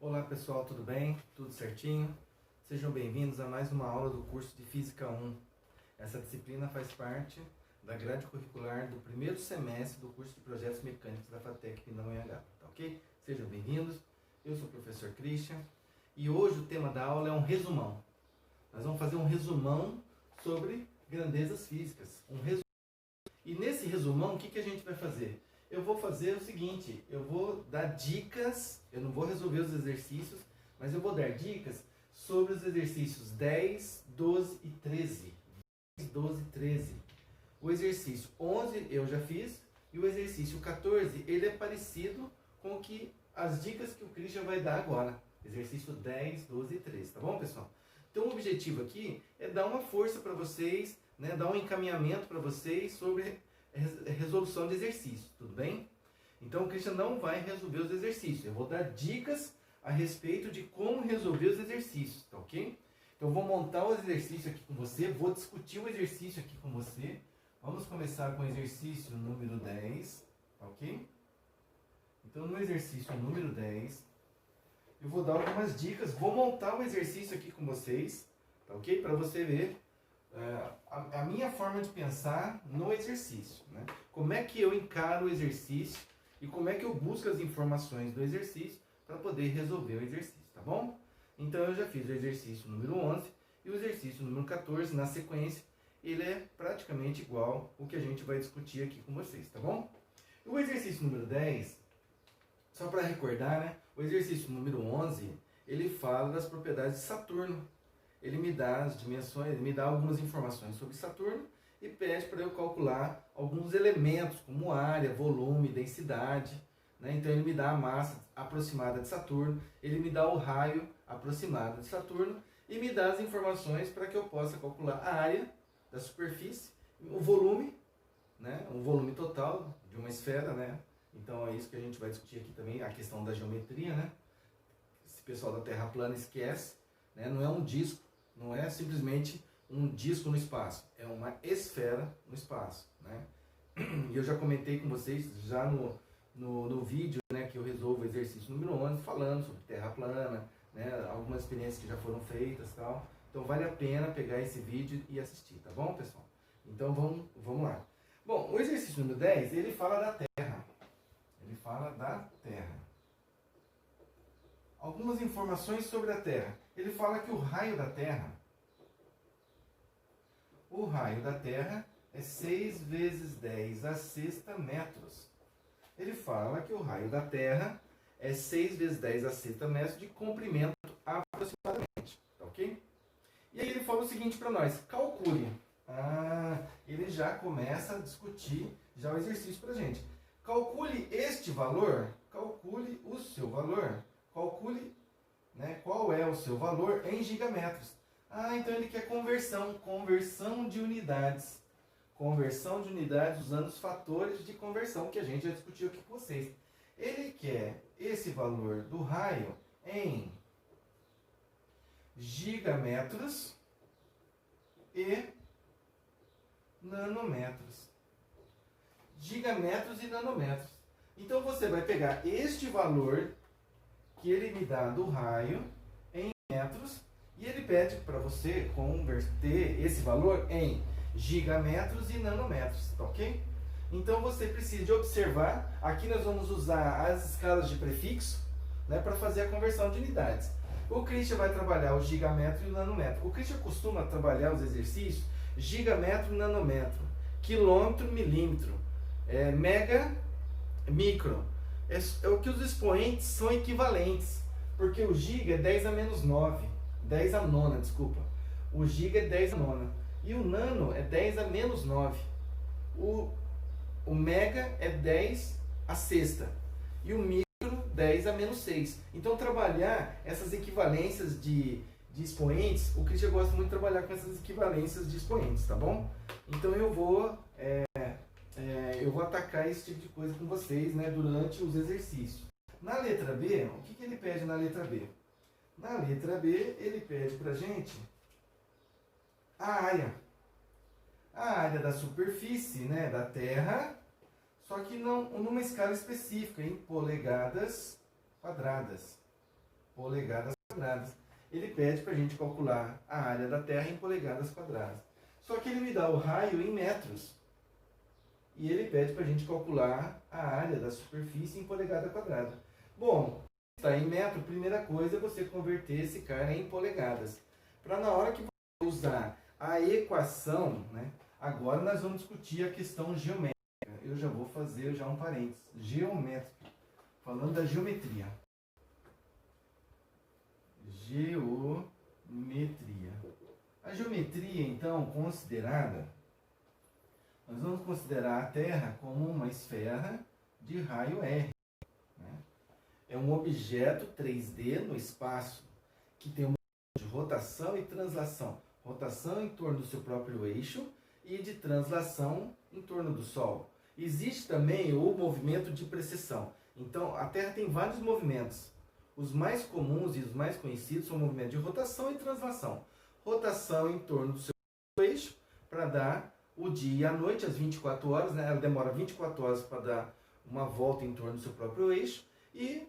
Olá pessoal, tudo bem? Tudo certinho? Sejam bem-vindos a mais uma aula do curso de Física 1. Essa disciplina faz parte da grade curricular do primeiro semestre do curso de Projetos Mecânicos da FATEC Pindamonhangaba, tá ok? Sejam bem-vindos, eu sou o professor Christian e hoje o tema da aula é um resumão. Nós vamos fazer um resumão sobre grandezas físicas, E nesse resumão, o que a gente vai fazer? Eu vou fazer o seguinte, eu vou dar dicas, eu não vou resolver os exercícios, mas eu vou dar dicas sobre os exercícios 10, 12 e 13. 10, 12 e 13. O exercício 11 eu já fiz, e o exercício 14, ele é parecido com as dicas que o Christian vai dar agora. Exercício 10, 12 e 13, tá bom, pessoal? Então o objetivo aqui é dar uma força para vocês, né, dar um encaminhamento para vocês sobre resolução de exercícios, tudo bem? Então o Christian não vai resolver os exercícios, eu vou dar dicas a respeito de como resolver os exercícios, tá ok? Então eu vou montar o exercício aqui com você, vou discutir o exercício aqui com você. Vamos começar com o exercício número 10, tá ok? Então no exercício número 10, eu vou dar algumas dicas, vou montar o exercício aqui com vocês, tá ok? Para você ver a minha forma de pensar no exercício, né? Como é que eu encaro o exercício e como é que eu busco as informações do exercício para poder resolver o exercício, tá bom? Então eu já fiz o exercício número 11 e o exercício número 14 na sequência, ele é praticamente igual o que a gente vai discutir aqui com vocês, tá bom? O exercício número 10, só para recordar, né? O exercício número 11, ele fala das propriedades de Saturno. Ele me dá as dimensões, ele me dá algumas informações sobre Saturno e pede para eu calcular alguns elementos, como área, volume, densidade, né? Então ele me dá a massa aproximada de Saturno, ele me dá o raio aproximado de Saturno e me dá as informações para que eu possa calcular a área da superfície, o volume, né? O volume total de uma esfera, né? Então é isso que a gente vai discutir aqui também, a questão da geometria, né? Esse pessoal da Terra plana esquece, né? Não é um disco, não é simplesmente um disco no espaço, é uma esfera no espaço, né? E eu já comentei com vocês, já no vídeo, né, que eu resolvo o exercício número 11, falando sobre Terra plana, né, algumas experiências que já foram feitas e tal. Então vale a pena pegar esse vídeo e assistir, tá bom, pessoal? Então vamos lá. Bom, o exercício número 10, ele fala da Terra. Ele fala da Terra. Algumas informações sobre a Terra. Ele fala que o raio da Terra é 6 vezes 10 a sexta metros. Ele fala que o raio da Terra é 6 vezes 10 a sexta metros de comprimento aproximadamente, tá ok? E aí ele fala o seguinte para nós, calcule. Ele já começa a discutir já o exercício para a gente. Calcule este valor, calcule o seu valor, calcule, né, qual é o seu valor em gigametros. Então ele quer conversão de unidades. Conversão de unidades usando os fatores de conversão que a gente já discutiu aqui com vocês. Ele quer esse valor do raio em gigametros e nanômetros. Gigametros e nanômetros. Então você vai pegar este valor que ele me dá do raio em metros e ele pede para você converter esse valor em gigametros e nanômetros, tá ok? Então você precisa de observar, aqui nós vamos usar as escalas de prefixo, né, para fazer a conversão de unidades. O Christian vai trabalhar o gigametro e o nanômetro. O Christian costuma trabalhar os exercícios gigametro, nanômetro, quilômetro, milímetro, mega, micro. É o que os expoentes são equivalentes, porque o giga é 10 a menos 9, 10 a nona, desculpa. O giga é 10 a nona. E o nano é 10 a menos 9. O mega é 10 a sexta. E o micro, 10 a menos 6. Então, trabalhar essas equivalências de expoentes, o Christian gosta muito de trabalhar com essas equivalências de expoentes, tá bom? Então, eu vou atacar esse tipo de coisa com vocês, né, durante os exercícios. Na letra B, o que ele pede na letra B? Na letra B, ele pede pra gente a área. A área da superfície, né, da Terra, só que não numa escala específica, em polegadas quadradas. polegadas quadradas. Ele pede para a gente calcular a área da Terra em polegadas quadradas. Só que ele me dá o raio em metros. E ele pede para a gente calcular a área da superfície em polegada quadrada. Bom, está em metro, primeira coisa é você converter esse cara em polegadas. Para na hora que você usar a equação, né, agora nós vamos discutir a questão geométrica. Eu já vou fazer já um parênteses. Geométrica. Falando da geometria. Geometria. A geometria, então, considerada, nós vamos considerar a Terra como uma esfera de raio R. Né? É um objeto 3D no espaço que tem um de rotação e translação. Rotação em torno do seu próprio eixo e de translação em torno do Sol. Existe também o movimento de precessão. Então, a Terra tem vários movimentos. Os mais comuns e os mais conhecidos são o movimento de rotação e translação. Rotação em torno do seu eixo para dar o dia e a noite, às 24 horas, né? Ela demora 24 horas para dar uma volta em torno do seu próprio eixo. E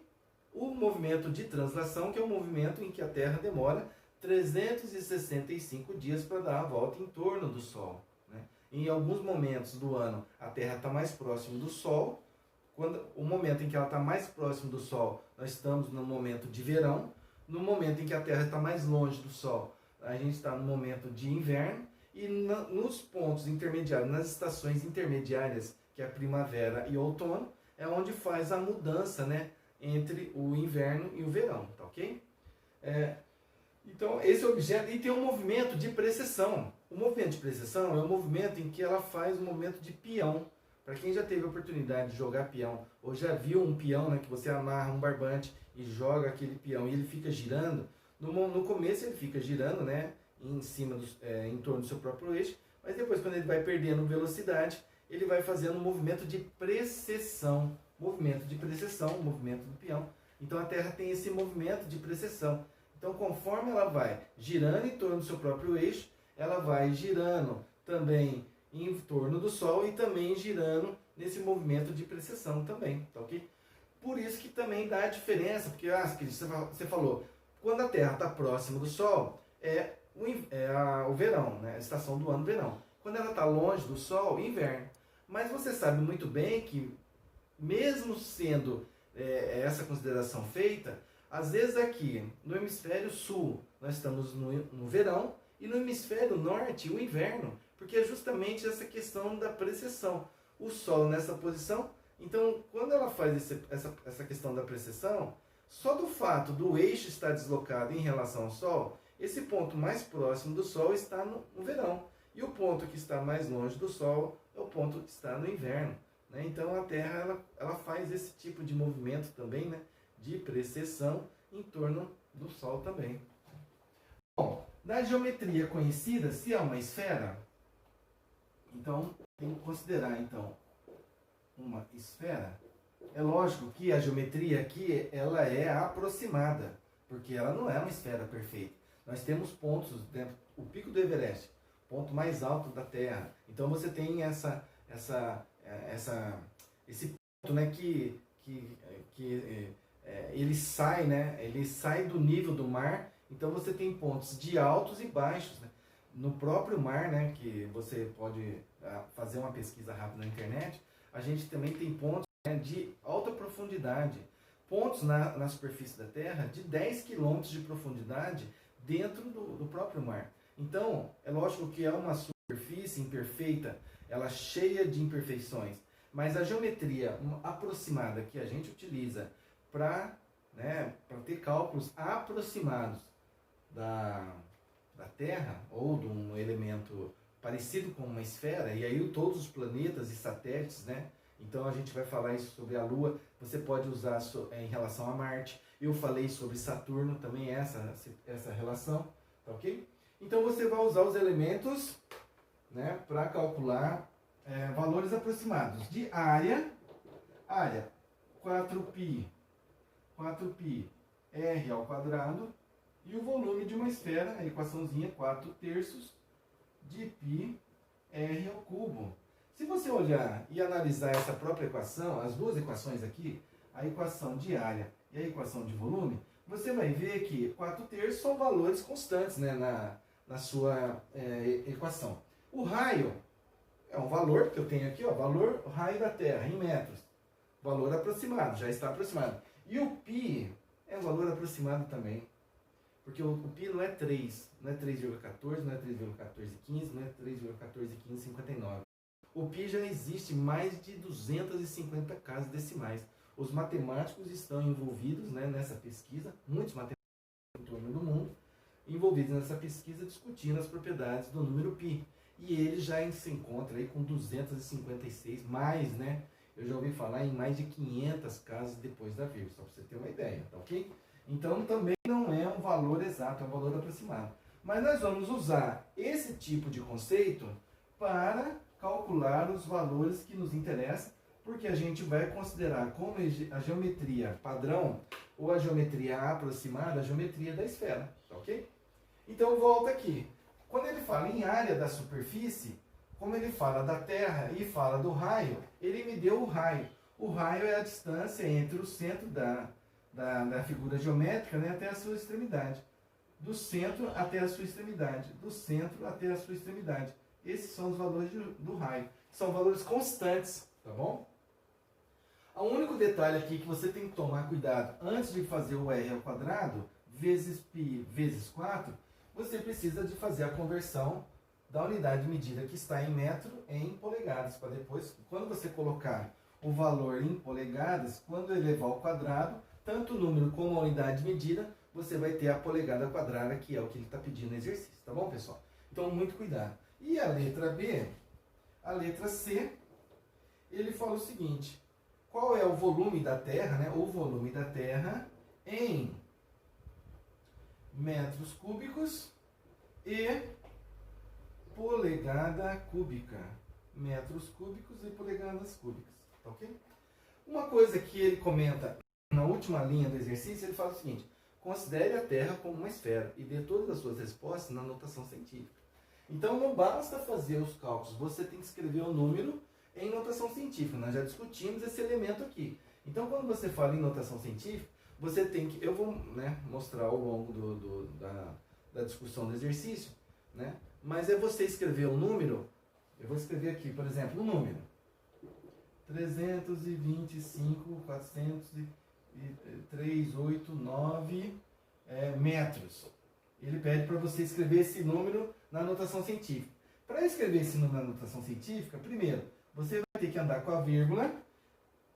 o movimento de translação, que é o movimento em que a Terra demora 365 dias para dar a volta em torno do Sol. Né? Em alguns momentos do ano, a Terra está mais próxima do Sol. Quando o momento em que ela está mais próximo do Sol, nós estamos no momento de verão. No momento em que a Terra está mais longe do Sol, a gente está no momento de inverno. E nos pontos intermediários, nas estações intermediárias, que é a primavera e outono, é onde faz a mudança, né, entre o inverno e o verão, tá ok? Então, esse objeto, e tem um movimento de precessão. O movimento de precessão é um movimento em que ela faz um movimento de peão. Para quem já teve a oportunidade de jogar peão, ou já viu um peão, né, que você amarra um barbante e joga aquele peão e ele fica girando, no começo ele fica girando, né, em cima em torno do seu próprio eixo, mas depois, quando ele vai perdendo velocidade, ele vai fazendo um movimento de precessão. Movimento de precessão, movimento do peão. Então a Terra tem esse movimento de precessão. Então, conforme ela vai girando em torno do seu próprio eixo, ela vai girando também em torno do Sol e também girando nesse movimento de precessão também, tá ok? Por isso que também dá a diferença, porque você falou, quando a Terra está próxima do Sol, é o verão, né? A estação do ano, verão. Quando ela está longe do Sol, inverno. Mas você sabe muito bem que, mesmo sendo essa consideração feita, às vezes aqui no hemisfério sul nós estamos no verão e no hemisfério norte o inverno, porque é justamente essa questão da precessão. O Sol nessa posição, então quando ela faz essa questão da precessão, só do fato do eixo estar deslocado em relação ao Sol, esse ponto mais próximo do Sol está no verão. E o ponto que está mais longe do Sol é o ponto que está no inverno. Né? Então a Terra ela faz esse tipo de movimento também, né? De precessão em torno do Sol também. Bom, na geometria conhecida, se é uma esfera, então tem que considerar então uma esfera. É lógico que a geometria aqui ela é aproximada, porque ela não é uma esfera perfeita. Nós temos pontos dentro, o Pico do Everest, ponto mais alto da Terra. Então você tem esse ponto, né, que ele sai, né, ele sai do nível do mar. Então você tem pontos de altos e baixos, né? No próprio mar, né, que você pode fazer uma pesquisa rápida na internet, a gente também tem pontos, né, de alta profundidade. Pontos na superfície da Terra de 10 km de profundidade dentro do próprio mar. Então, é lógico que é uma superfície imperfeita, ela cheia de imperfeições, mas a geometria aproximada que a gente utiliza para ter cálculos aproximados da Terra, ou de um elemento parecido com uma esfera, e aí todos os planetas e satélites, né? Então a gente vai falar isso sobre a Lua, você pode usar em relação a Marte. Eu falei sobre Saturno, também essa relação, tá ok? Então você vai usar os elementos, né, para calcular valores aproximados de área 4π r ao quadrado, e o volume de uma esfera, a equaçãozinha 4/3 de π r ao cubo. Se você olhar e analisar essa própria equação, as duas equações aqui, a equação de área e a equação de volume, você vai ver que 4/3 são valores constantes, né, na sua equação. O raio é um valor que eu tenho aqui, ó, valor raio da Terra em metros. Valor aproximado, já está aproximado. E o π é um valor aproximado também. Porque o π não é 3, não é 3,14, não é 3,1415, não é 3,141559. O π já existe mais de 250 casas decimais. Os matemáticos estão envolvidos, né, nessa pesquisa, muitos matemáticos em torno do mundo, envolvidos nessa pesquisa discutindo as propriedades do número π. E ele já se encontra aí com 256, mais, né? Eu já ouvi falar em mais de 500 casas depois da vírgula, só para você ter uma ideia, tá ok? Então também não é um valor exato, é um valor aproximado. Mas nós vamos usar esse tipo de conceito para calcular os valores que nos interessam, porque a gente vai considerar como a geometria padrão ou a geometria aproximada, a geometria da esfera, tá ok? Então volta aqui. Quando ele fala em área da superfície, como ele fala da Terra e fala do raio, ele me deu o raio. O raio é a distância entre o centro da figura geométrica, né, até a sua extremidade. Do centro até a sua extremidade. Do centro até a sua extremidade. Esses são os valores do raio. São valores constantes, tá bom? O único detalhe aqui que você tem que tomar cuidado antes de fazer o r ao quadrado vezes π vezes 4, você precisa de fazer a conversão da unidade de medida que está em metro em polegadas, para depois, quando você colocar o valor em polegadas, quando elevar ao quadrado, tanto o número como a unidade de medida, você vai ter a polegada quadrada, que é o que ele está pedindo no exercício, tá bom, pessoal? Então, muito cuidado. E a letra B, a letra C, ele fala o seguinte: qual é o volume da Terra, né? O volume da Terra em metros cúbicos e polegada cúbica. Metros cúbicos e polegadas cúbicas, tá ok? Uma coisa que ele comenta na última linha do exercício, ele fala o seguinte: considere a Terra como uma esfera e dê todas as suas respostas na notação científica. Então não basta fazer os cálculos, você tem que escrever o número em notação científica. Nós já discutimos esse elemento aqui. Então quando você fala em notação científica, você tem que, eu vou, né, mostrar ao longo da discussão do exercício, né, mas é você escrever o número. Eu vou escrever aqui, por exemplo, o número 325.403,89 metros. Ele pede para você escrever esse número na notação científica. Para escrever esse número na notação científica, primeiro, você vai ter que andar com a vírgula,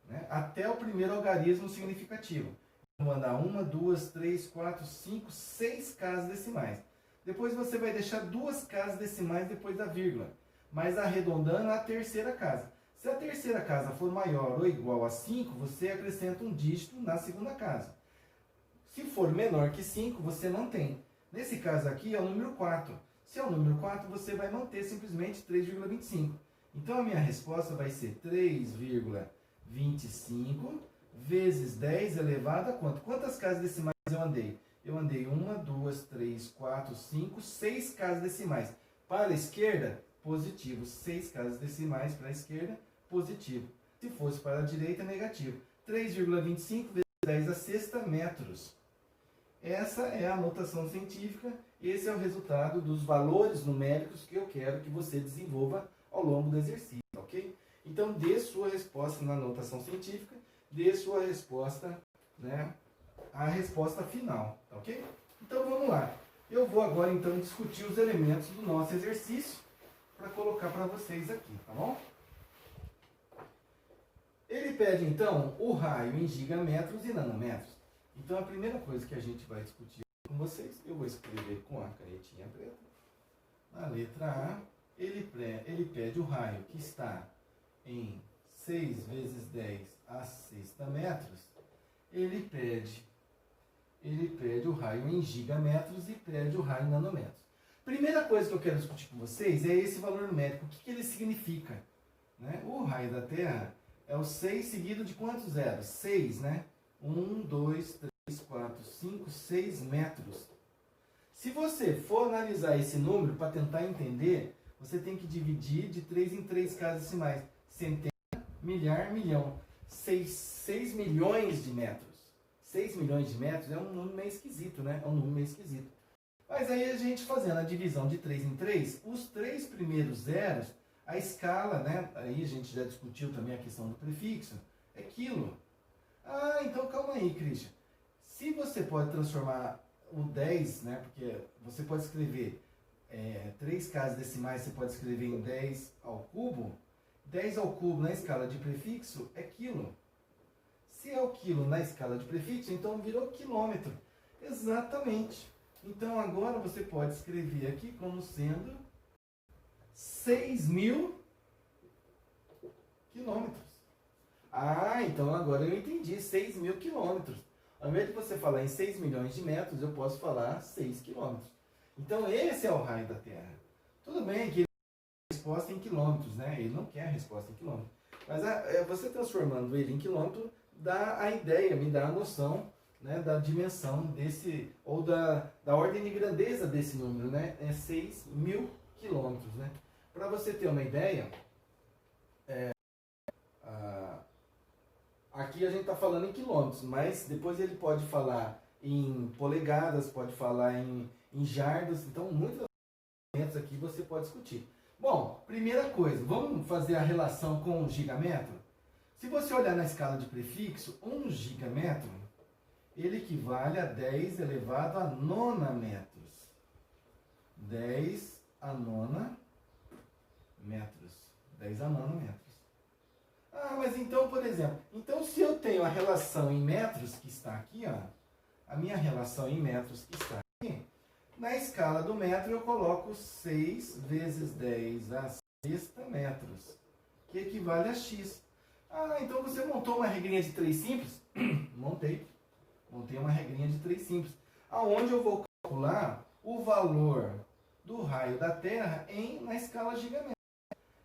né, até o primeiro algarismo significativo. Vou andar 1, 2, 3, 4, 5, 6 casas decimais. Depois você vai deixar 2 casas decimais depois da vírgula, mas arredondando a terceira casa. Se a terceira casa for maior ou igual a 5, você acrescenta um dígito na segunda casa. Se for menor que 5, você mantém. Nesse caso aqui é o número 4. Se é o número 4, você vai manter simplesmente 3,25. Então a minha resposta vai ser 3,25 vezes 10 elevado a quanto? Quantas casas decimais eu andei? Eu andei 1, 2, 3, 4, 5, 6 casas decimais. Para a esquerda, positivo. 6 casas decimais para a esquerda, positivo. Se fosse para a direita, negativo. 3,25 vezes 10 a sexta metros. Essa é a notação científica. Esse é o resultado dos valores numéricos que eu quero que você desenvolva ao longo do exercício, ok? Então, dê sua resposta na notação científica, dê sua resposta, né, a resposta final, tá ok? Então, vamos lá. Eu vou agora, então, discutir os elementos do nosso exercício para colocar para vocês aqui, tá bom? Ele pede, então, o raio em gigametros e nanometros. Então, a primeira coisa que a gente vai discutir com vocês, eu vou escrever com a canetinha preta. Na letra A, ele pede o raio que está em 6 vezes 10 a sexta metros. Ele pede o raio em gigametros e pede o raio em nanometros. Primeira coisa que eu quero discutir com vocês é esse valor numérico. O que ele significa? Né? O raio da Terra é o 6 seguido de quantos zeros? 6, né? 1, 2, 3, 4, 5, 6 metros. Se você for analisar esse número para tentar entender, você tem que dividir de 3 em 3 casas decimais. Centena, milhar, milhão. 6 milhões de metros. 6 milhões de metros é um número meio esquisito, né? É um número meio esquisito. Mas aí a gente fazendo a divisão de 3 em 3, os 3 primeiros zeros, a escala, né? Aí a gente já discutiu também a questão do prefixo, é quilo. Ah, então calma aí, Christian. Se você pode transformar o 10, né? Porque você pode escrever 3 casas decimais, você pode escrever em 10 ao cubo. 10 ao cubo na escala de prefixo é quilo. Se é o quilo na escala de prefixo, então virou quilômetro. Exatamente. Então agora você pode escrever aqui como sendo 6.000 quilômetros. Ah, então agora eu entendi, 6.000 quilômetros. Ao invés de você falar em 6 milhões de metros, eu posso falar 6 quilômetros. Então esse é o raio da Terra. Tudo bem que ele quer a resposta em quilômetros, né? Ele não quer a resposta em quilômetros. Mas você transformando ele em quilômetro, dá a ideia, me dá a noção, né, da dimensão desse, ou da ordem de grandeza desse número, né? É 6.000 quilômetros, né? Para você ter uma ideia, aqui a gente está falando em quilômetros, mas depois ele pode falar em polegadas, pode falar em jardas, então muitos elementos aqui você pode discutir. Bom, primeira coisa, vamos fazer a relação com o gigametro? Se você olhar na escala de prefixo, 1 gigametro, ele equivale a 10 elevado a nona metros. 10 a nona metros. 10 a nona metros. Ah, mas então, por exemplo, então se eu tenho a relação em metros que está aqui, ó, a minha relação em metros que está aqui, na escala do metro eu coloco 6 vezes 10 a sexta metros, que equivale a x. Ah, então você montou uma regrinha de 3 simples? Montei uma regrinha de 3 simples, aonde eu vou calcular o valor do raio da Terra na escala gigamétrica.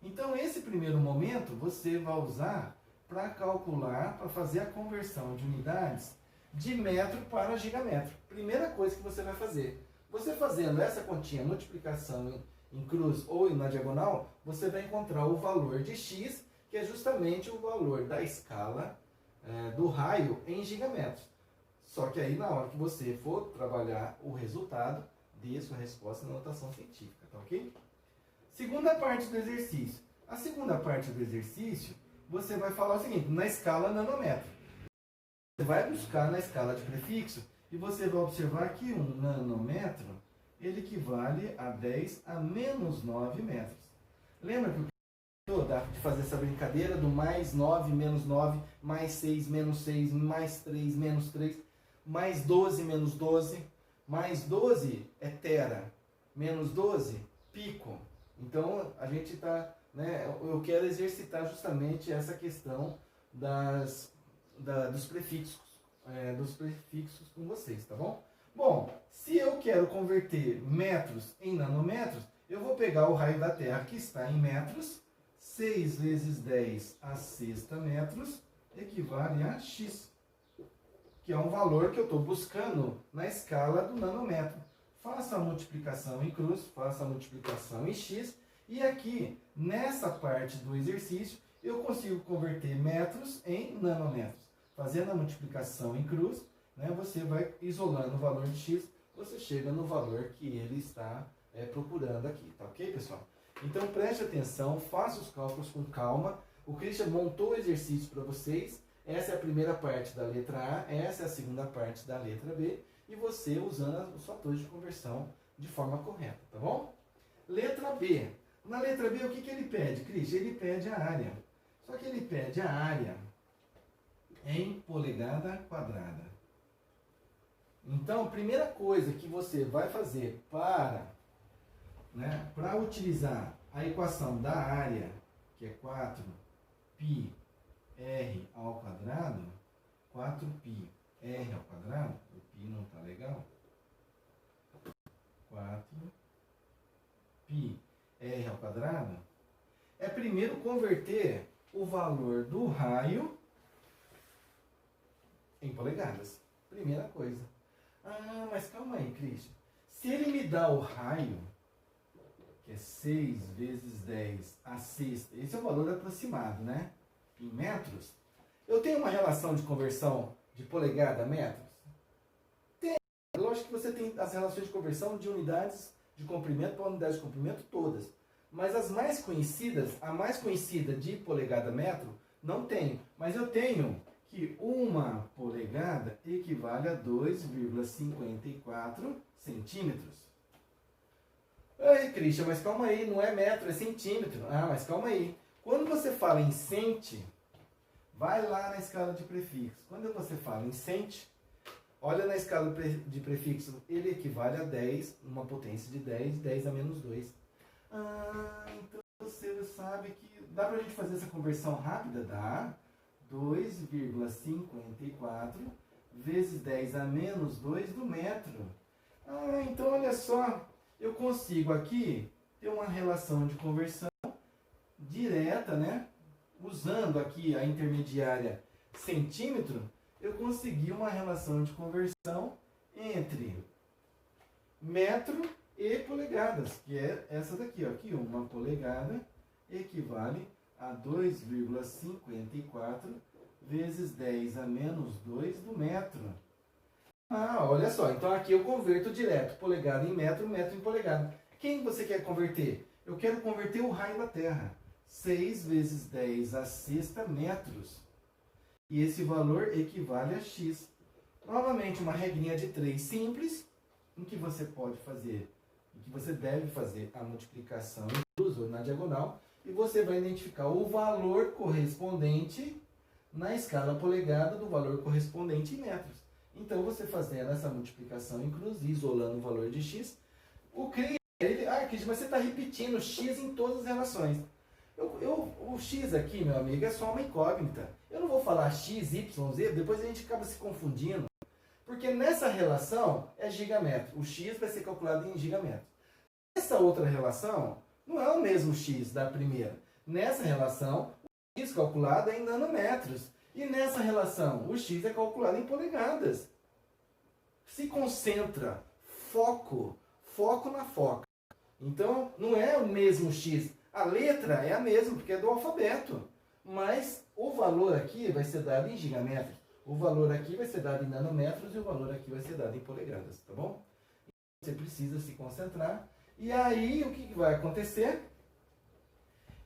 Então, esse primeiro momento você vai usar para calcular, para fazer a conversão de unidades de metro para gigametro. Primeira coisa que você vai fazer. Você fazendo essa continha, multiplicação em cruz ou na diagonal, você vai encontrar o valor de x, que é justamente o valor da escala do raio em gigametros. Só que aí, na hora que você for trabalhar o resultado, dê sua resposta na notação científica, tá ok? Segunda parte do exercício. A segunda parte do exercício, você vai falar o seguinte, na escala nanômetro. Você vai buscar na escala de prefixo e você vai observar que um nanômetro, ele equivale a 10 a menos 9 metros. Lembra que dá de fazer essa brincadeira do mais 9, menos 9, mais 6, menos 6, mais 3, menos 3, mais 12, menos 12, mais 12 é tera, menos 12, pico. Então, a gente está, né, eu quero exercitar justamente essa questão dos prefixos com vocês, tá bom? Bom, se eu quero converter metros em nanômetros, eu vou pegar o raio da Terra que está em metros, 6 vezes 10 a sexta metros, equivale a x, que é um valor que eu estou buscando na escala do nanômetro. Faça a multiplicação em cruz, faça a multiplicação em x, e aqui, nessa parte do exercício, eu consigo converter metros em nanômetros. Fazendo a multiplicação em cruz, né, você vai isolando o valor de x, você chega no valor que ele está procurando aqui, tá ok, pessoal? Então preste atenção, faça os cálculos com calma. O Christian montou o exercício para vocês. Essa é a primeira parte da letra A, essa é a segunda parte da letra B, e você usando os fatores de conversão de forma correta, tá bom? Letra B. Na letra B, o que ele pede, Christian? Ele pede a área. Só que ele pede a área em polegada quadrada. Então, a primeira coisa que você vai fazer para utilizar a equação da área, que é 4πr ao quadrado, 4πr ao quadrado, o π não está legal, 4πr ao quadrado, é primeiro converter o valor do raio em polegadas. Primeira coisa. Ah, mas calma aí, Christian. Se ele me dá o raio, que é 6 vezes 10 a sexta, esse é o valor aproximado, né? Em metros, eu tenho uma relação de conversão de polegada a metros? Tem. Lógico que você tem as relações de conversão de unidades de comprimento para unidades de comprimento todas. Mas as mais conhecidas, a mais conhecida de polegada a metro, não tenho. Mas eu tenho que uma polegada equivale a 2,54 centímetros. Ei, Christian, mas calma aí, não é metro, é centímetro. Ah, mas calma aí. Quando você fala em centi, vai lá na escala de prefixo. Quando você fala em centi, olha na escala de prefixo, ele equivale a 10, uma potência de 10, 10 a menos 2. Ah, então você sabe que dá pra gente fazer essa conversão rápida? Dá. 2,54 vezes 10 a menos 2 do metro. Ah, então olha só, eu consigo aqui ter uma relação de conversão direta, né? Usando aqui a intermediária centímetro, eu consegui uma relação de conversão entre metro e polegadas, que é essa daqui, ó. Aqui uma polegada equivale a 2,54 vezes 10 a menos 2 do metro. Ah, olha só, então aqui eu converto direto, polegada em metro, metro em polegada. Quem você quer converter? Eu quero converter o raio da Terra. 6 vezes 10 a sexta metros. E esse valor equivale a x. Novamente, uma regrinha de 3 simples, em que você pode fazer, em que você deve fazer a multiplicação em cruz ou na diagonal, e você vai identificar o valor correspondente na escala polegada do valor correspondente em metros. Então, você fazendo essa multiplicação em cruz, isolando o valor de x, o CRI, Cris, mas você está repetindo x em todas as relações. O x aqui, meu amigo, é só uma incógnita. Eu não vou falar x, y, z, depois a gente acaba se confundindo. Porque nessa relação é gigametro. O x vai ser calculado em gigametros. Essa outra relação não é o mesmo x da primeira. Nessa relação, o x calculado é em nanômetros. E nessa relação, o x é calculado em polegadas. Se concentra, foco na foca. Então, não é o mesmo x. A letra é a mesma, porque é do alfabeto. Mas o valor aqui vai ser dado em gigametros. O valor aqui vai ser dado em nanômetros e o valor aqui vai ser dado em polegadas, tá bom? Você precisa se concentrar. E aí, o que vai acontecer?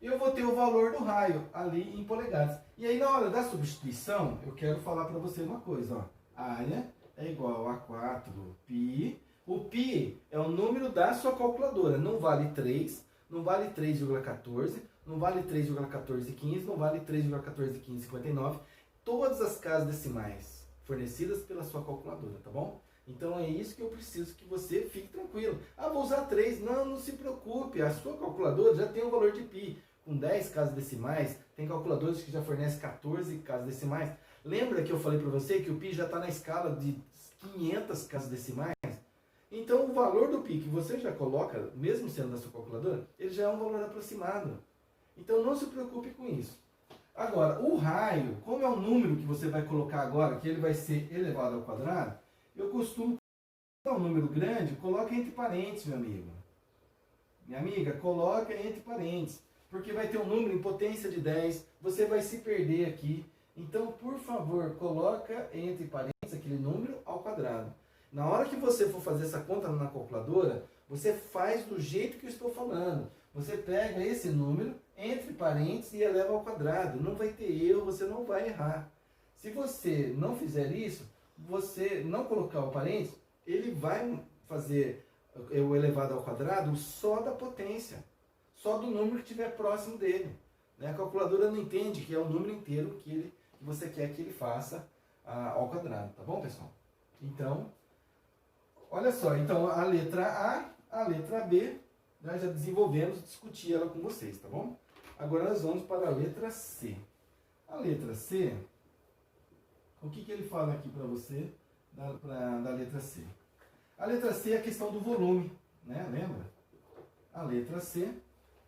Eu vou ter o valor do raio ali em polegadas. E aí, na hora da substituição, eu quero falar para você uma coisa. Ó. Área é igual a 4π. O π é o número da sua calculadora. Não vale 3, não vale 3,14, não vale 3,1415, não vale 3,141559. Todas as casas decimais fornecidas pela sua calculadora, tá bom? Então é isso que eu preciso que você fique tranquilo. Ah, vou usar 3. Não se preocupe. A sua calculadora já tem o valor de π. Com 10 casas decimais, tem calculadoras que já fornecem 14 casas decimais. Lembra que eu falei para você que o π já está na escala de 500 casas decimais? Então o valor do π que você já coloca, mesmo sendo da sua calculadora, ele já é um valor aproximado. Então não se preocupe com isso. Agora, o raio, como é um número que você vai colocar agora, que ele vai ser elevado ao quadrado, eu costumo colocar um número grande, coloca entre parênteses, meu amigo. Minha amiga, coloca entre parênteses, porque vai ter um número em potência de 10, você vai se perder aqui. Então, por favor, coloca entre parênteses aquele número ao quadrado. Na hora que você for fazer essa conta na calculadora, você faz do jeito que eu estou falando. Você pega esse número, entre parênteses, e eleva ao quadrado. Não vai ter erro, você não vai errar. Se você não fizer isso, você não colocar o parênteses, ele vai fazer o elevado ao quadrado só da potência, só do número que estiver próximo dele. A calculadora não entende que é o número inteiro que você quer que ele faça ao quadrado, tá bom, pessoal? Então, olha só, então a letra A, a letra B, nós já desenvolvemos, discuti ela com vocês, tá bom? Agora nós vamos para a letra C. A letra C, o que ele fala aqui para você da letra C? A letra C é a questão do volume, né? Lembra? A letra C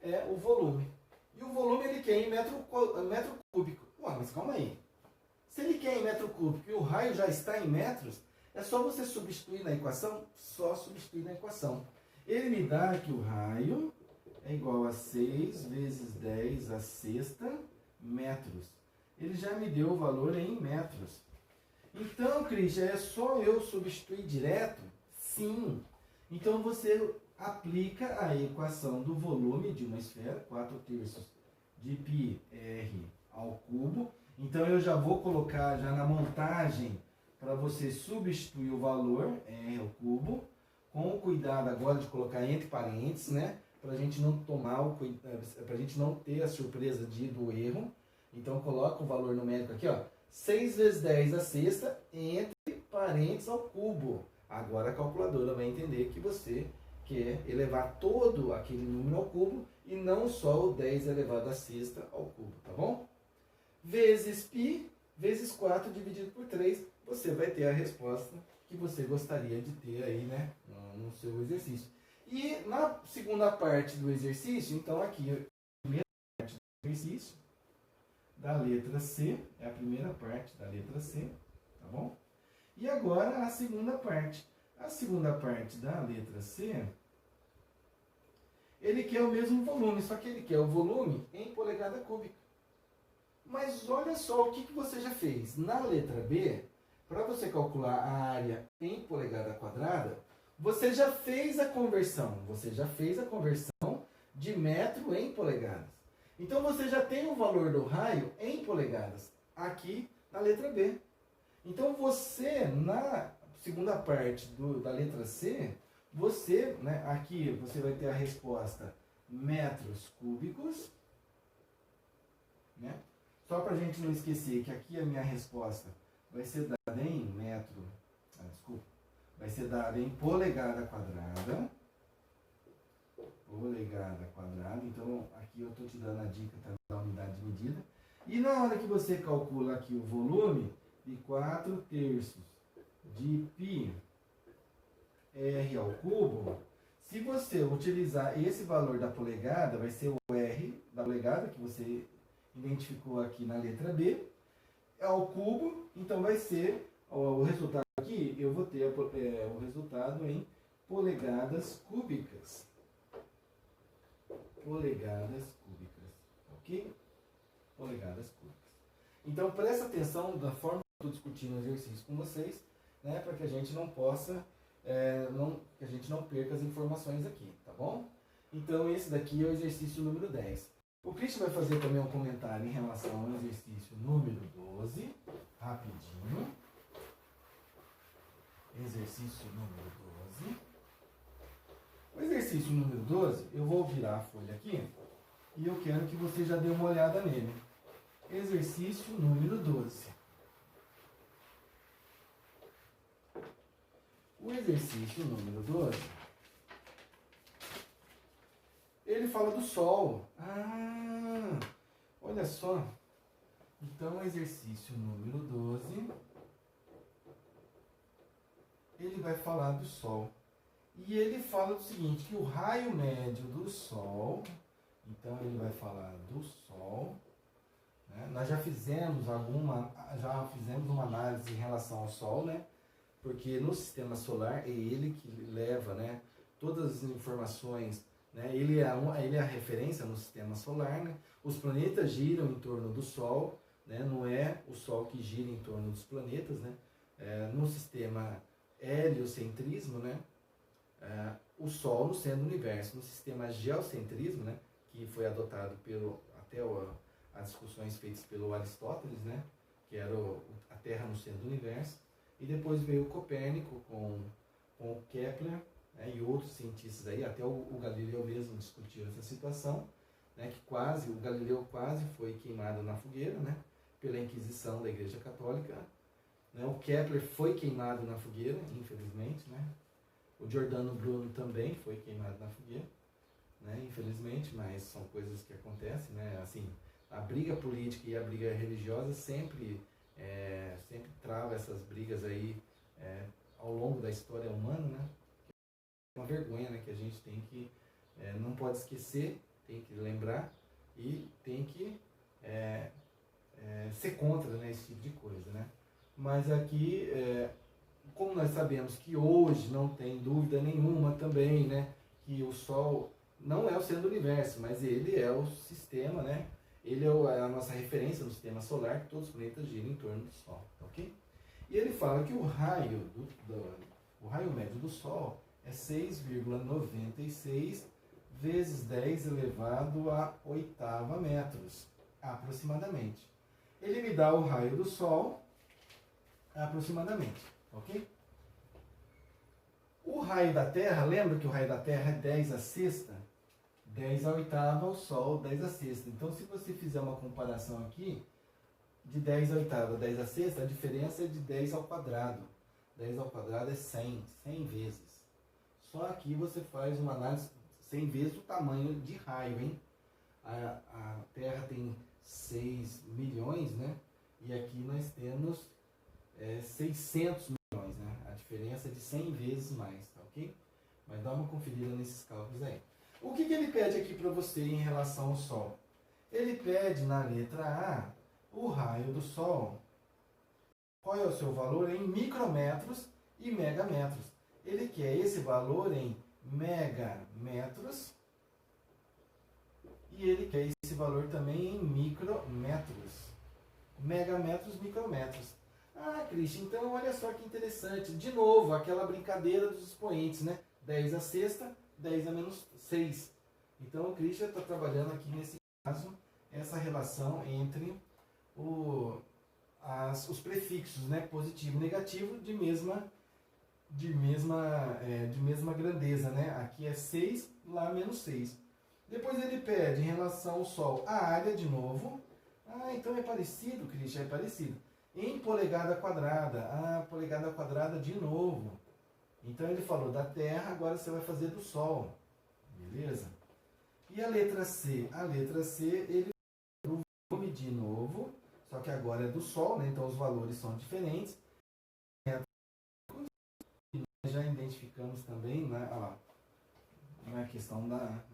é o volume. E o volume ele quer em metro cúbico. Ué, mas calma aí. Se ele quer em metro cúbico e o raio já está em metros, é só você substituir na equação? Só substituir na equação. Ele me dá que o raio é igual a 6 vezes 10 a sexta metros. Ele já me deu o valor em metros. Então, Christian, é só eu substituir direto? Sim. Então você aplica a equação do volume de uma esfera, 4/3 de πr ao cubo. Então eu já vou colocar já na montagem para você substituir o valor r ao cubo, com o cuidado agora de colocar entre parênteses, né? Para a gente não para a gente não ter a surpresa do erro. Então coloca o valor numérico aqui, ó, 6 vezes 10 à sexta entre parênteses ao cubo. Agora a calculadora vai entender que você quer elevar todo aquele número ao cubo e não só o 10 elevado à sexta ao cubo, tá bom? Vezes π vezes 4 dividido por 3, você vai ter a resposta que você gostaria de ter aí, né, no seu exercício. E na segunda parte do exercício, então aqui, a primeira parte do exercício da letra C, é a primeira parte da letra C, tá bom? E agora a segunda parte. A segunda parte da letra C, ele quer o mesmo volume, só que ele quer o volume em polegada cúbica. Mas olha só o que você já fez. Na letra B, para você calcular a área em polegada quadrada, você já fez a conversão. Você já fez a conversão de metro em polegadas. Então você já tem o valor do raio em polegadas aqui na letra B. Então você, na segunda parte da letra C, você, né, aqui você vai ter a resposta metros cúbicos, né? Só para a gente não esquecer que aqui a minha resposta vai ser dada em metro, vai ser dada em polegada quadrada. Polegada quadrada, então aqui eu estou te dando a dica da unidade de medida. E na hora que você calcula aqui o volume de 4/3 de π r ao cubo, se você utilizar esse valor da polegada, vai ser o r da polegada que você identificou aqui na letra B, ao cubo, então vai ser o resultado aqui, eu vou ter o resultado em polegadas cúbicas. Polegadas cúbicas, ok? Polegadas cúbicas. Então presta atenção da forma que eu estou discutindo o exercício com vocês, né, para que a gente não possa, que a gente não perca as informações aqui, tá bom? Então esse daqui é o exercício número 10. O Christian vai fazer também um comentário em relação ao exercício número 12, rapidinho. Exercício número 12. O exercício número 12, eu vou virar a folha aqui e eu quero que você já dê uma olhada nele. Exercício número 12. O exercício número 12, ele fala do Sol. Ah, olha só. Então, o exercício número 12, ele vai falar do Sol. E ele fala do seguinte, que o raio médio do Sol, então ele vai falar do Sol, né? Nós já fizemos uma análise em relação ao Sol, né? Porque no sistema solar é ele que leva, né, todas as informações, né? Ele é a referência no sistema solar, né? Os planetas giram em torno do Sol, né? Não é o Sol que gira em torno dos planetas, né? No sistema heliocentrismo, né? O Sol no centro do universo. No sistema geocentrismo, né, que foi adotado as discussões feitas pelo Aristóteles, né, que era a Terra no centro do universo, e depois veio o Copérnico com o Kepler, né, e outros cientistas aí, até o Galileu mesmo discutiu essa situação, né, que o Galileu quase foi queimado na fogueira, né, pela Inquisição da Igreja Católica, né, o Kepler foi queimado na fogueira, infelizmente, né. O Giordano Bruno também foi queimado na fogueira, né, infelizmente, mas são coisas que acontecem, né, assim, a briga política e a briga religiosa sempre trava essas brigas aí ao longo da história humana, né, é uma vergonha, né, que a gente tem que, não pode esquecer, tem que lembrar e tem que ser contra, né, esse tipo de coisa, né, mas aqui, como nós sabemos que hoje não tem dúvida nenhuma também, né, que o Sol não é o centro do universo, mas ele é o sistema, né, ele é a nossa referência no sistema solar, que todos os planetas giram em torno do Sol, ok? E ele fala que o raio, o raio médio do Sol é 6,96 vezes 10 elevado a oitava metros, aproximadamente. Ele me dá o raio do Sol aproximadamente, ok? O raio da Terra, lembra que o raio da Terra é 10 a sexta? 10 a oitava, o Sol 10 a sexta. Então, se você fizer uma comparação aqui, de 10 a oitava, 10 a sexta, a diferença é de 10 ao quadrado. 10 ao quadrado é 100 vezes. Só aqui você faz uma análise 100 vezes o tamanho de raio, hein? A Terra tem 6 milhões, né? E aqui nós temos 600 milhões, né? A diferença é de 100 vezes mais, tá ok? Mas dá uma conferida nesses cálculos aí. O que ele pede aqui para você em relação ao Sol? Ele pede na letra A o raio do Sol. Qual é o seu valor em micrometros e megametros? Ele quer esse valor em megametros e ele quer esse valor também em micrometros. Megametros, micrometros. Ah, Cristian, então olha só que interessante. De novo, aquela brincadeira dos expoentes, né? 10 a sexta, 10 a menos 6. Então o Cristian está trabalhando aqui nesse caso, essa relação entre os prefixos, né? Positivo e negativo de mesma grandeza, né? Aqui é 6, lá menos 6. Depois ele pede em relação ao Sol a área de novo. Ah, então é parecido, Cristian, é parecido. Em polegada quadrada. Ah, polegada quadrada de novo. Então ele falou da Terra, agora você vai fazer do Sol. Beleza? E a letra C? A letra C, ele o volume de novo, só que agora é do Sol, né? Então os valores são diferentes. Já identificamos também, né, na questão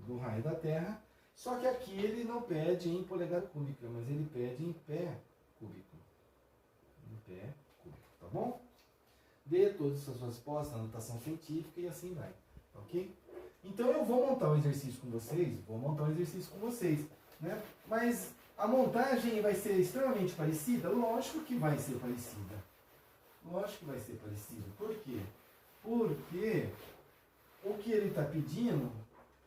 do raio da Terra, só que aqui ele não pede em polegada cúbica, mas ele pede em pé cúbico. Em pé cúbico, tá bom? Dê todas as suas respostas, anotação científica e assim vai, ok? Então eu vou montar um exercício com vocês, né? Mas a montagem vai ser extremamente parecida? Lógico que vai ser parecida. Lógico que vai ser parecida. Por quê? Porque o que ele está pedindo,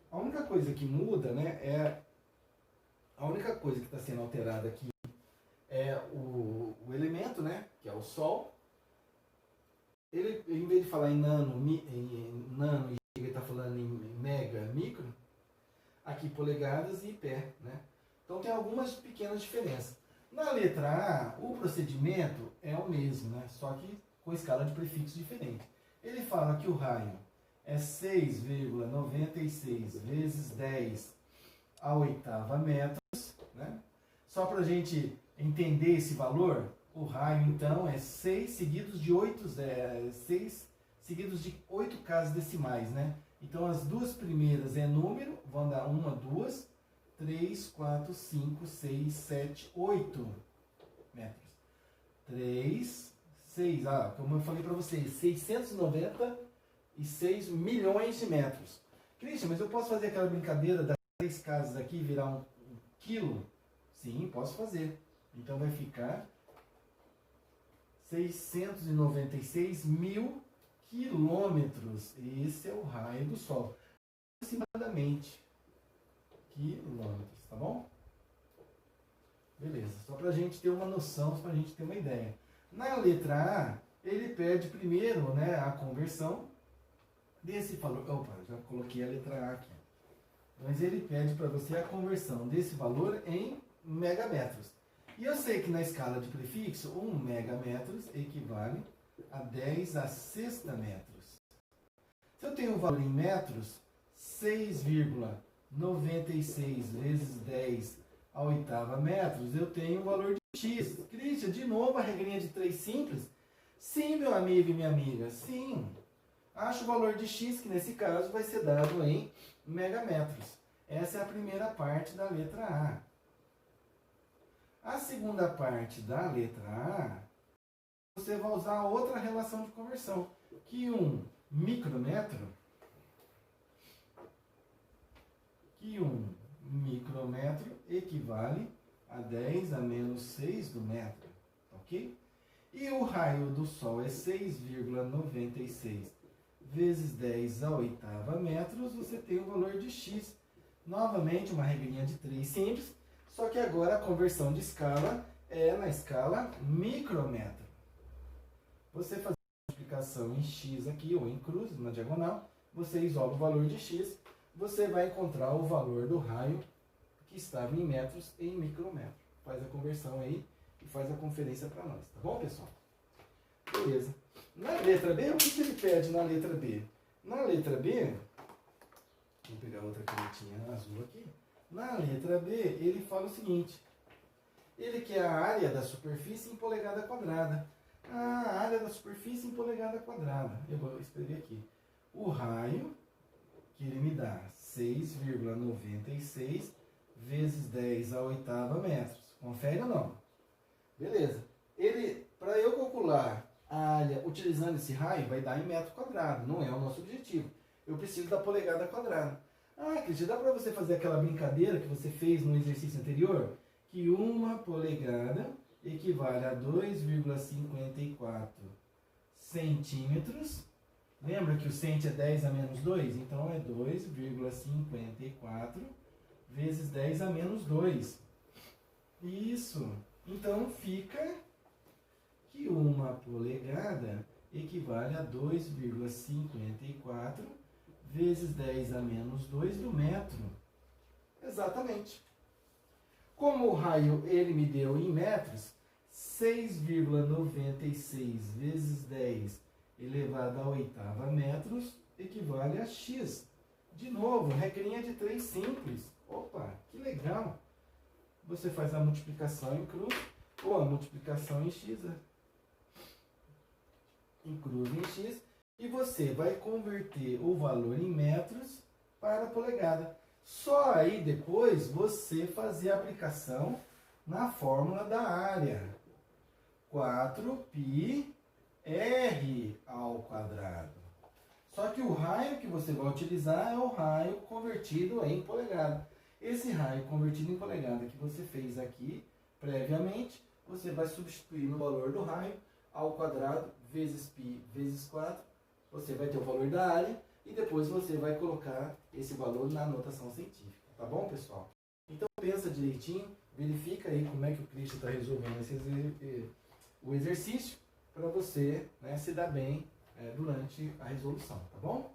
a única coisa que muda, né, a única coisa que está sendo alterada aqui é o elemento, né, que é o Sol. Ele, em vez de falar em nano e ele está falando em mega, micro, aqui polegadas e pé, né? Então tem algumas pequenas diferenças. Na letra A, o procedimento é o mesmo, né, só que com escala de prefixo diferente. Ele fala que o raio é 6,96 vezes 10 a oitava metros, né? Só para a gente entender esse valor, o raio então é 6 seguidos de 8 casas decimais, né? Então as duas primeiras é número, vão dar 1, 2, 3, 4, 5, 6, 7, 8 metros. 3, 6, como eu falei para vocês, 696 milhões de metros. Cristian, mas eu posso fazer aquela brincadeira das 3 casas aqui e virar um quilo? Sim, posso fazer. Então vai ficar 696 mil quilômetros. Esse é o raio do Sol. Aproximadamente quilômetros, tá bom? Beleza, só para a gente ter uma noção, só para a gente ter uma ideia. Na letra A, ele pede primeiro, né, a conversão desse valor. Opa, já coloquei a letra A aqui. Mas ele pede para você a conversão desse valor em megametros. E eu sei que na escala de prefixo, 1 megametros equivale a 10 a sexta metros. Se eu tenho um valor em metros, 6,96 vezes 10 a oitava metros, eu tenho um valor de x. Cristian, de novo a regrinha de 3 simples? Sim, meu amigo e minha amiga, sim. Acho o valor de x, que nesse caso vai ser dado em megametros. Essa é a primeira parte da letra A. A segunda parte da letra A, você vai usar outra relação de conversão, que um micrômetro equivale a 10 a menos 6 do metro, ok? E o raio do Sol é 6,96 vezes 10 à oitava metros, você tem o valor de x. Novamente, uma regrinha de 3 simples, só que agora a conversão de escala é na escala micrômetro. Você faz a multiplicação em x aqui, ou em cruz, na diagonal, você isola o valor de x, você vai encontrar o valor do raio que estava em metros em micrômetro. Faz a conversão aí e faz a conferência para nós, tá bom, pessoal? Beleza. Na letra B, o que ele pede na letra B? Na letra B, vou pegar outra canetinha azul aqui. Na letra B, ele fala o seguinte: ele quer a área da superfície em polegada quadrada. A área da superfície em polegada quadrada. Eu vou escrever aqui. O raio, que ele me dá 6,96 vezes 10 à oitava metros. Confere ou não? Beleza. Para eu calcular a área utilizando esse raio, vai dar em metro quadrado. Não é o nosso objetivo. Eu preciso da polegada quadrada. Cristian, dá para você fazer aquela brincadeira que você fez no exercício anterior? Que uma polegada equivale a 2,54 centímetros. Lembra que o cento é 10 a menos 2? Então é 2,54 vezes 10 a menos 2. Isso. Então fica que uma polegada equivale a 2,54 vezes 10 a menos 2 do metro. Exatamente. Como o raio ele me deu em metros, 6,96 vezes 10 elevado à oitava metros equivale a x. De novo, regrinha de 3 simples. Opa, que legal! Você faz a multiplicação em cruz ou a multiplicação em x. Em cruz em x. E você vai converter o valor em metros para polegada. Só aí depois você fazer a aplicação na fórmula da área. 4πr ao quadrado. Só que o raio que você vai utilizar é o raio convertido em polegada. Esse raio convertido em polegada que você fez aqui previamente, você vai substituir no valor do raio ao quadrado vezes π vezes 4. Você vai ter o valor da área e depois você vai colocar esse valor na notação científica. Tá bom, pessoal? Então pensa direitinho, verifica aí como é que o Cristian está resolvendo o exercício para você, né, se dar bem durante a resolução, tá bom?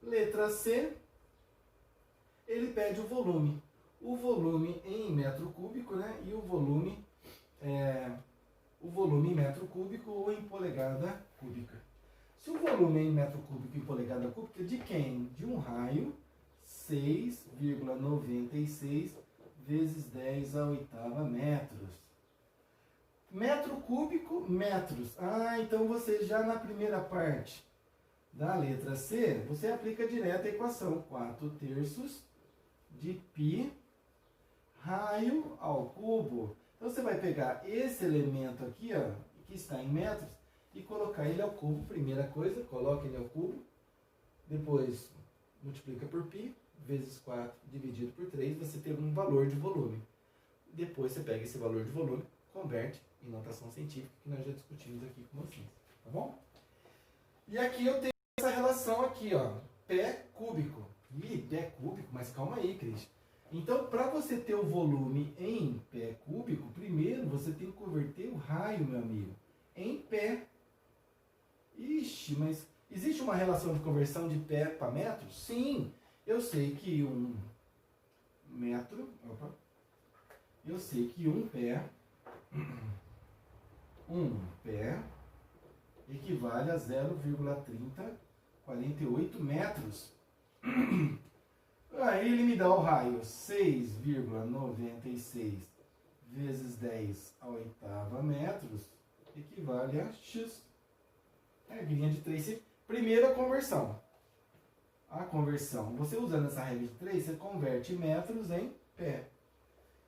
Letra C, ele pede o volume. O volume em metro cúbico, né, e o volume em metro cúbico ou em polegada cúbica. Se o volume é em metro cúbico e polegada cúbica, de quem? De um raio 6,96 vezes 10 à oitava metros. Metro cúbico, metros. Então você já na primeira parte da letra C, você aplica direto a equação. 4/3 de π raio ao cubo. Então você vai pegar esse elemento aqui, ó, que está em metros, e colocar ele ao cubo. Primeira coisa, coloca ele ao cubo. Depois multiplica por π, vezes 4 dividido por 3, você tem um valor de volume. Depois você pega esse valor de volume, converte em notação científica, que nós já discutimos aqui com vocês. Tá bom? E aqui eu tenho essa relação aqui, ó, pé cúbico. Pé cúbico? Mas calma aí, Cris. Então, para você ter o volume em pé cúbico, primeiro você tem que converter o raio, meu amigo, em pé. Ixi, mas existe uma relação de conversão de pé para metro? Sim, eu sei que um metro, eu sei que um pé equivale a 0,3048 metros. Aí ele me dá o raio 6,96 vezes 10 à oitava metros equivale a x. Regrinha de 3. Primeiro a conversão. Você usando essa regra de 3, você converte metros em pé.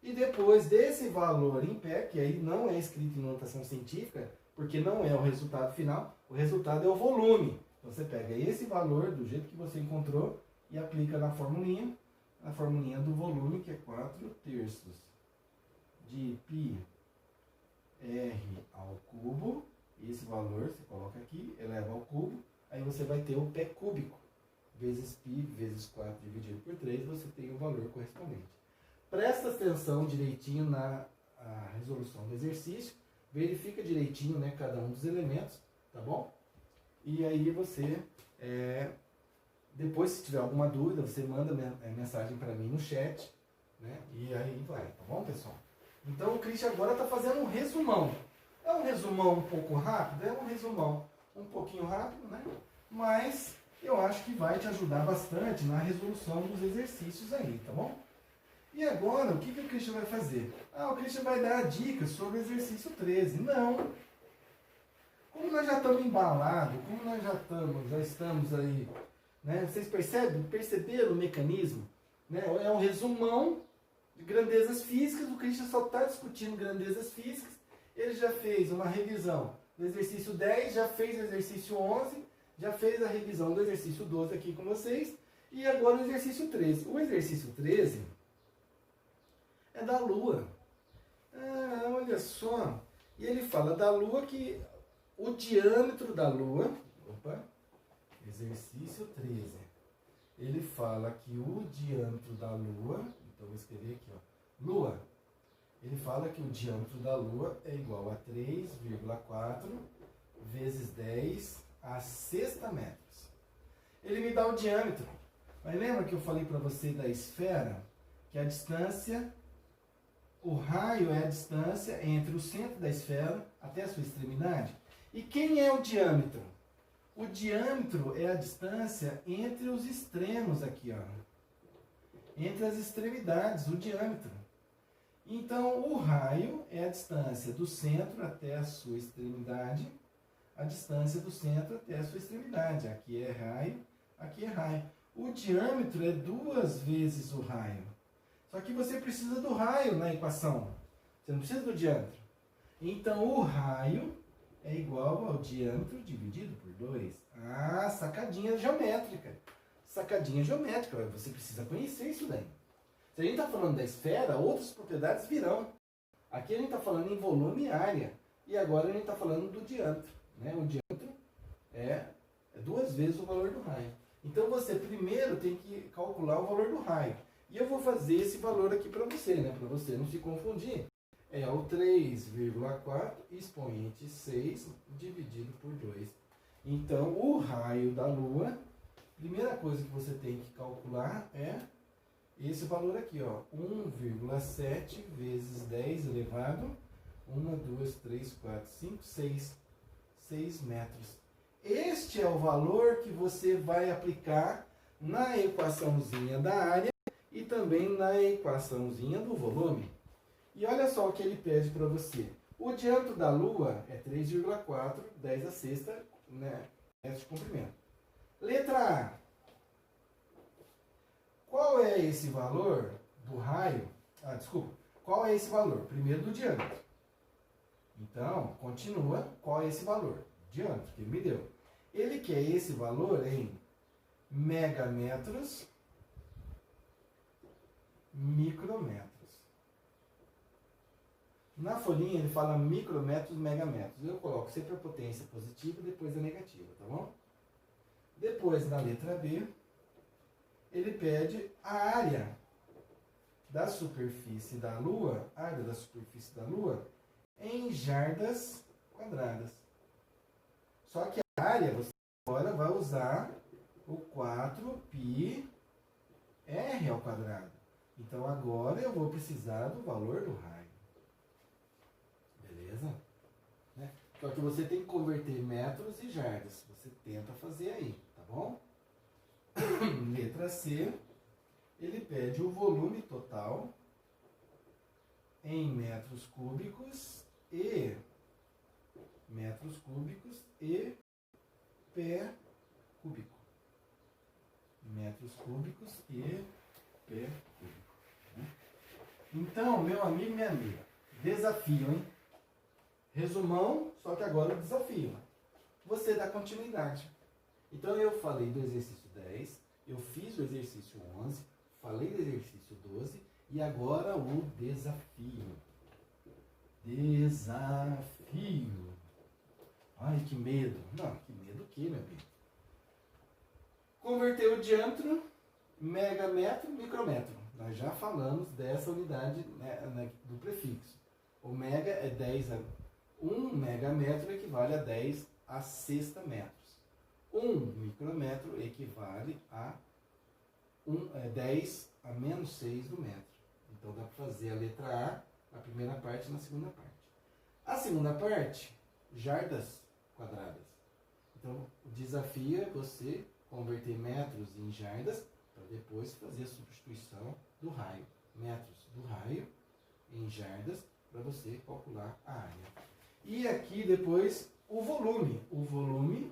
E depois desse valor em pé, que aí não é escrito em notação científica, porque não é o resultado final, o resultado é o volume. Então você pega esse valor do jeito que você encontrou e aplica na formulinha do volume, que é 4/3 de πr ao cubo esse valor você coloca aqui, eleva ao cubo, aí você vai ter o pé cúbico. Vezes π vezes 4 dividido por 3, você tem o valor correspondente. Presta atenção direitinho na resolução do exercício, verifica direitinho, né, cada um dos elementos, tá bom? E aí você, depois se tiver alguma dúvida, você manda mensagem para mim no chat, né? E aí vai, tá bom, pessoal? Então o Christian agora está fazendo um resumão. É um resumão um pouco rápido? É um resumão um pouquinho rápido, né? Mas eu acho que vai te ajudar bastante na resolução dos exercícios aí, tá bom? E agora, o que o Christian vai fazer? O Christian vai dar dicas sobre o exercício 13. Não! Como nós já estamos embalados, como nós já estamos aí, né? Vocês perceberam o mecanismo? Né? É um resumão de grandezas físicas, o Christian só está discutindo grandezas físicas. Ele já fez uma revisão do exercício 10, já fez o exercício 11, já fez a revisão do exercício 12 aqui com vocês, e agora o exercício 13. O exercício 13 é da Lua. Olha só. E ele fala da Lua que o diâmetro da Lua... exercício 13. Ele fala que o diâmetro da Lua... Então, vou escrever aqui, ó. Lua. Ele fala que o diâmetro da Lua é igual a 3,4 vezes 10 a sexta metros. Ele me dá o diâmetro. Mas lembra que eu falei para você da esfera? Que a distância, o raio é a distância entre o centro da esfera até a sua extremidade. E quem é o diâmetro? O diâmetro é a distância entre os extremos aqui, ó. Entre as extremidades, o diâmetro. Então, o raio é a distância do centro até a sua extremidade. A distância do centro até a sua extremidade. Aqui é raio, aqui é raio. O diâmetro é 2 vezes o raio. Só que você precisa do raio na equação. Você não precisa do diâmetro. Então, o raio é igual ao diâmetro dividido por 2. Sacadinha geométrica. Sacadinha geométrica. Você precisa conhecer isso daí. Se a gente está falando da esfera, outras propriedades virão. Aqui a gente está falando em volume e área. E agora a gente está falando do diâmetro. Né? O diâmetro é 2 vezes o valor do raio. Então você primeiro tem que calcular o valor do raio. E eu vou fazer esse valor aqui para você, né? Para você não se confundir. É o 3,4 expoente 6 dividido por 2. Então o raio da Lua, primeira coisa que você tem que calcular é esse valor aqui, ó, 1,7 vezes 10 elevado, 1, 2, 3, 4, 5, 6 metros. Este é o valor que você vai aplicar na equaçãozinha da área e também na equaçãozinha do volume. E olha só o que ele pede para você. O diâmetro da Lua é 3,4, 10 a sexta, né, metros de comprimento. Letra A. Qual é esse valor do raio? Qual é esse valor? Primeiro do diâmetro. Então, continua. Qual é esse valor? Diâmetro que ele me deu. Ele quer esse valor em megametros, micrometros. Na folhinha ele fala micrometros, megametros. Eu coloco sempre a potência positiva e depois a negativa, tá bom? Depois, na letra B, ele pede a área da superfície da Lua, em jardas quadradas. Só que a área, você agora vai usar o 4πr ao quadrado. Então agora eu vou precisar do valor do raio. Beleza? Né? Só que você tem que converter metros e jardas. Você tenta fazer aí, tá bom? Letra C, ele pede o volume total em metros cúbicos e pé cúbico. Metros cúbicos e pé cúbico. Né? Então, meu amigo e minha amiga, desafio, hein? Resumão, só que agora o desafio. Você dá continuidade. Então eu falei do exercício 10, eu fiz o exercício 11, falei do exercício 12 e agora o desafio. Desafio. Ai, que medo. Não, que medo o quê, meu amigo? Converter o diâmetro, megametro, micrometro. Nós já falamos dessa unidade, né, do prefixo. O mega é 10 a 1 megametro equivale a 10 a sexta metros. 1 micrometro equivale a 10 a menos 6 do metro. Então dá para fazer a letra A, a primeira parte, na segunda parte. A segunda parte, jardas quadradas. Então o desafio é você converter metros em jardas para depois fazer a substituição do raio. Metros do raio em jardas para você calcular a área. E aqui depois o volume. O volume,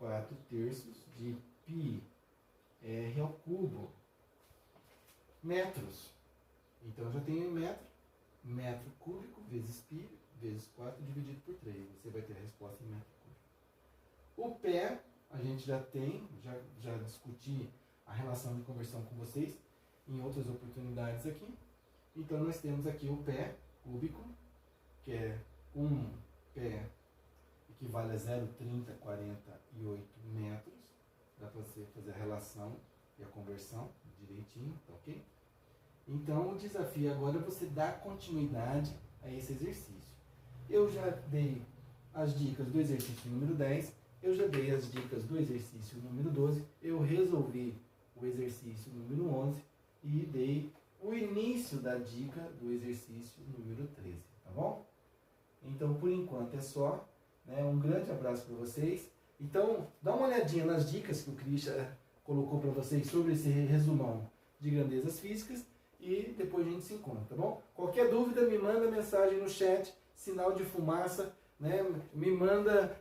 4/3 de πr ao cubo. Metros. Então já tem metro cúbico vezes π vezes 4 dividido por 3. Você vai ter a resposta em metro cúbico. O pé, a gente já tem, já discuti a relação de conversão com vocês em outras oportunidades aqui. Então nós temos aqui o pé cúbico, que é 1 pé equivale a 0,3048 metros. Dá para você fazer a relação e a conversão direitinho, tá ok? Então o desafio agora é você dar continuidade a esse exercício. Eu já dei as dicas do exercício número 10, eu já dei as dicas do exercício número 12, eu resolvi o exercício número 11 e dei o início da dica do exercício número 13, tá bom? Então, por enquanto é só, né? Um grande abraço para vocês. Então, dá uma olhadinha nas dicas que o Christian colocou para vocês sobre esse resumão de grandezas físicas e depois a gente se encontra, tá bom? Qualquer dúvida, me manda mensagem no chat, sinal de fumaça, né? Me manda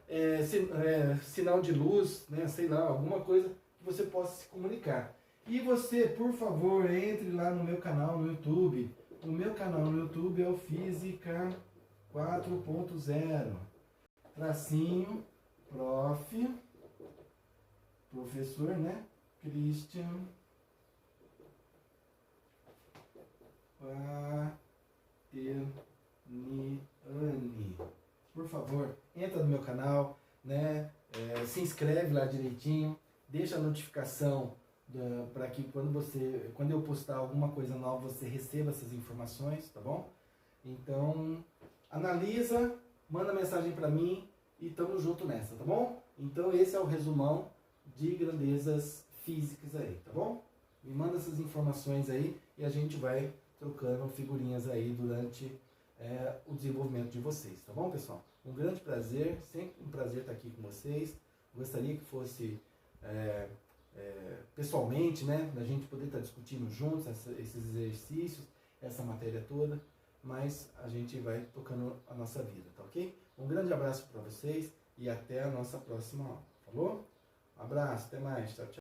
sinal de luz, né? Sei lá, alguma coisa que você possa se comunicar. E você, por favor, entre lá no meu canal no YouTube. O meu canal no YouTube é o Física 4.0. Tracinho, professor, né? Christian Quaterniani. Por favor, entra no meu canal, né? Se inscreve lá direitinho, deixa a notificação para que quando eu postar alguma coisa nova, você receba essas informações, tá bom? Então, analisa, manda mensagem para mim e tamo junto nessa, tá bom? Então esse é o resumão de grandezas físicas aí, tá bom? Me manda essas informações aí e a gente vai trocando figurinhas aí durante o desenvolvimento de vocês, tá bom, pessoal? Um grande prazer, sempre um prazer estar aqui com vocês. Gostaria que fosse pessoalmente, né, da gente poder estar discutindo juntos esses exercícios, essa matéria toda, mas a gente vai tocando a nossa vida, tá ok? Um grande abraço para vocês e até a nossa próxima aula, falou? Um abraço, até mais, tchau, tchau.